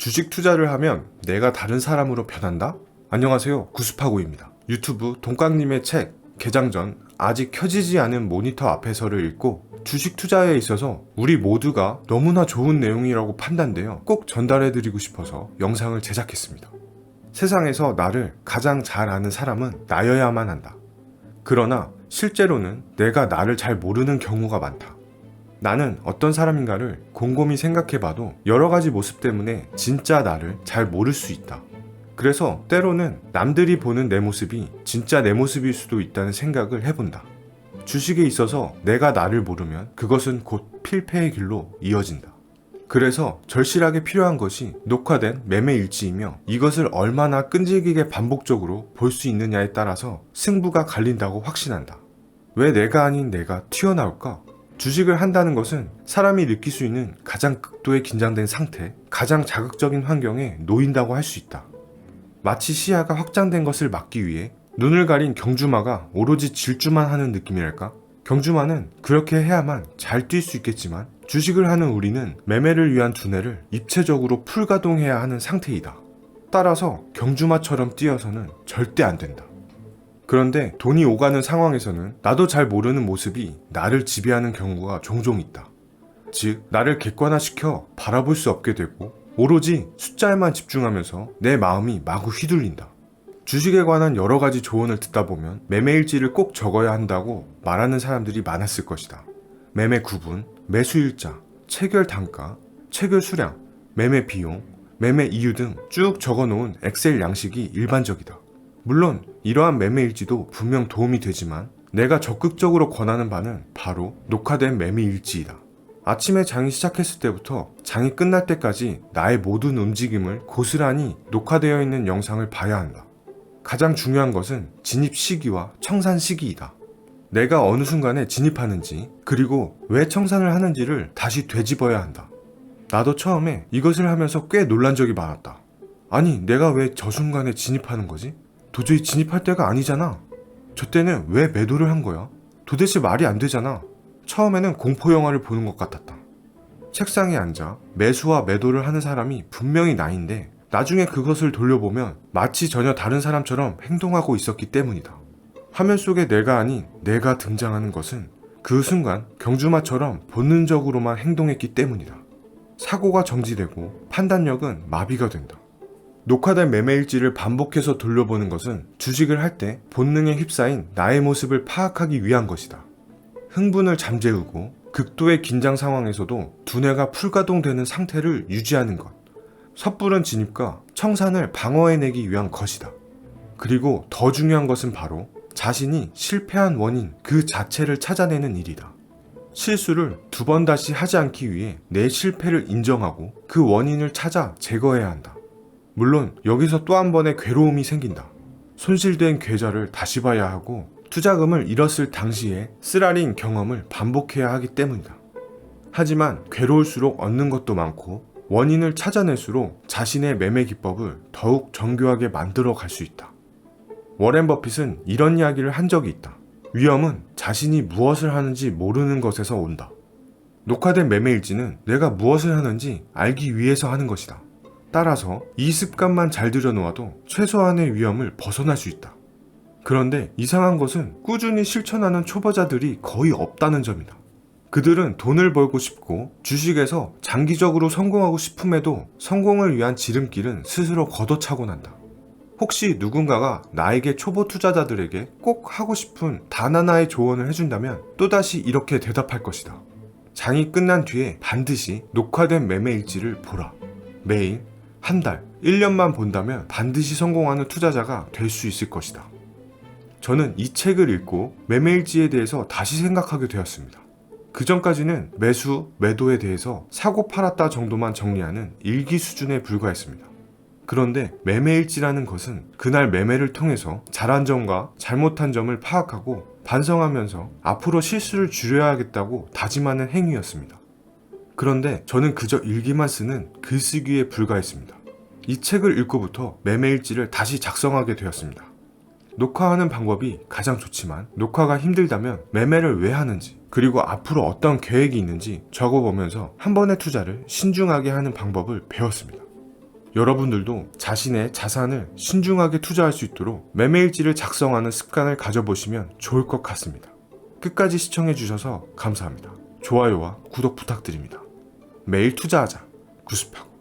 주식 투자를 하면 내가 다른 사람으로 변한다? 안녕하세요, 구스파고입니다. 유튜브 동깡님의 책 개장 전 아직 켜지지 않은 모니터 앞에서를 읽고 주식 투자에 있어서 우리 모두가 너무나 좋은 내용이라고 판단되어 꼭 전달해드리고 싶어서 영상을 제작했습니다. 세상에서 나를 가장 잘 아는 사람은 나여야만 한다. 그러나 실제로는 내가 나를 잘 모르는 경우가 많다. 나는 어떤 사람인가를 곰곰이 생각해봐도 여러 가지 모습 때문에 진짜 나를 잘 모를 수 있다. 그래서 때로는 남들이 보는 내 모습이 진짜 내 모습일 수도 있다는 생각을 해본다. 주식에 있어서 내가 나를 모르면 그것은 곧 필패의 길로 이어진다. 그래서 절실하게 필요한 것이 녹화된 매매 일지이며 이것을 얼마나 끈질기게 반복적으로 볼 수 있느냐에 따라서 승부가 갈린다고 확신한다. 왜 내가 아닌 내가 튀어나올까? 주식을 한다는 것은 사람이 느낄 수 있는 가장 극도의 긴장된 상태, 가장 자극적인 환경에 놓인다고 할 수 있다. 마치 시야가 확장된 것을 막기 위해 눈을 가린 경주마가 오로지 질주만 하는 느낌이랄까? 경주마는 그렇게 해야만 잘 뛸 수 있겠지만 주식을 하는 우리는 매매를 위한 두뇌를 입체적으로 풀가동해야 하는 상태이다. 따라서 경주마처럼 뛰어서는 절대 안 된다. 그런데 돈이 오가는 상황에서는 나도 잘 모르는 모습이 나를 지배하는 경우가 종종 있다. 즉, 나를 객관화시켜 바라볼 수 없게 되고 오로지 숫자에만 집중하면서 내 마음이 마구 휘둘린다. 주식에 관한 여러 가지 조언을 듣다 보면 매매일지를 꼭 적어야 한다고 말하는 사람들이 많았을 것이다. 매매 구분, 매수일자, 체결 단가, 체결 수량, 매매 비용, 매매 이유 등 쭉 적어놓은 엑셀 양식이 일반적이다. 물론 이러한 매매일지도 분명 도움이 되지만 내가 적극적으로 권하는 바는 바로 녹화된 매매일지이다. 아침에 장이 시작했을 때부터 장이 끝날 때까지 나의 모든 움직임을 고스란히 녹화되어 있는 영상을 봐야 한다. 가장 중요한 것은 진입 시기와 청산 시기이다. 내가 어느 순간에 진입하는지 그리고 왜 청산을 하는지를 다시 되짚어야 한다. 나도 처음에 이것을 하면서 꽤 놀란 적이 많았다. 아니, 내가 왜 저 순간에 진입하는 거지? 도저히 진입할 때가 아니잖아. 저 때는 왜 매도를 한 거야? 도대체 말이 안 되잖아. 처음에는 공포 영화를 보는 것 같았다. 책상에 앉아 매수와 매도를 하는 사람이 분명히 나인데 나중에 그것을 돌려보면 마치 전혀 다른 사람처럼 행동하고 있었기 때문이다. 화면 속에 내가 아닌 내가 등장하는 것은 그 순간 경주마처럼 본능적으로만 행동했기 때문이다. 사고가 정지되고 판단력은 마비가 된다. 녹화된 매매일지를 반복해서 돌려보는 것은 주식을 할 때 본능에 휩싸인 나의 모습을 파악하기 위한 것이다. 흥분을 잠재우고 극도의 긴장 상황에서도 두뇌가 풀가동되는 상태를 유지하는 것. 섣부른 진입과 청산을 방어해내기 위한 것이다. 그리고 더 중요한 것은 바로 자신이 실패한 원인 그 자체를 찾아내는 일이다. 실수를 두 번 다시 하지 않기 위해 내 실패를 인정하고 그 원인을 찾아 제거해야 한다. 물론 여기서 또 한 번의 괴로움이 생긴다. 손실된 계좌를 다시 봐야 하고 투자금을 잃었을 당시에 쓰라린 경험을 반복해야 하기 때문이다. 하지만 괴로울수록 얻는 것도 많고 원인을 찾아낼수록 자신의 매매 기법을 더욱 정교하게 만들어 갈 수 있다. 워렌 버핏은 이런 이야기를 한 적이 있다. 위험은 자신이 무엇을 하는지 모르는 것에서 온다. 녹화된 매매일지는 내가 무엇을 하는지 알기 위해서 하는 것이다. 따라서 이 습관만 잘 들여놓아도 최소한의 위험을 벗어날 수 있다. 그런데 이상한 것은 꾸준히 실천하는 초보자들이 거의 없다는 점이다. 그들은 돈을 벌고 싶고 주식에서 장기적으로 성공하고 싶음에도 성공을 위한 지름길은 스스로 걷어차고 난다. 혹시 누군가가 나에게 초보 투자자들에게 꼭 하고 싶은 단 하나의 조언을 해준다면 또다시 이렇게 대답할 것이다. 장이 끝난 뒤에 반드시 녹화된 매매일지를 보라. 매일 한 달, 1년만 본다면 반드시 성공하는 투자자가 될 수 있을 것이다. 저는 이 책을 읽고 매매일지에 대해서 다시 생각하게 되었습니다. 그 전까지는 매수, 매도에 대해서 사고 팔았다 정도만 정리하는 일기 수준에 불과했습니다. 그런데 매매일지라는 것은 그날 매매를 통해서 잘한 점과 잘못한 점을 파악하고 반성하면서 앞으로 실수를 줄여야겠다고 다짐하는 행위였습니다. 그런데 저는 그저 일기만 쓰는 글쓰기에 불과했습니다. 이 책을 읽고부터 매매일지를 다시 작성하게 되었습니다. 녹화하는 방법이 가장 좋지만 녹화가 힘들다면 매매를 왜 하는지 그리고 앞으로 어떤 계획이 있는지 적어보면서 한 번의 투자를 신중하게 하는 방법을 배웠습니다. 여러분들도 자신의 자산을 신중하게 투자할 수 있도록 매매일지를 작성하는 습관을 가져보시면 좋을 것 같습니다. 끝까지 시청해주셔서 감사합니다. 좋아요와 구독 부탁드립니다. 매일 투자하자. 구스파고.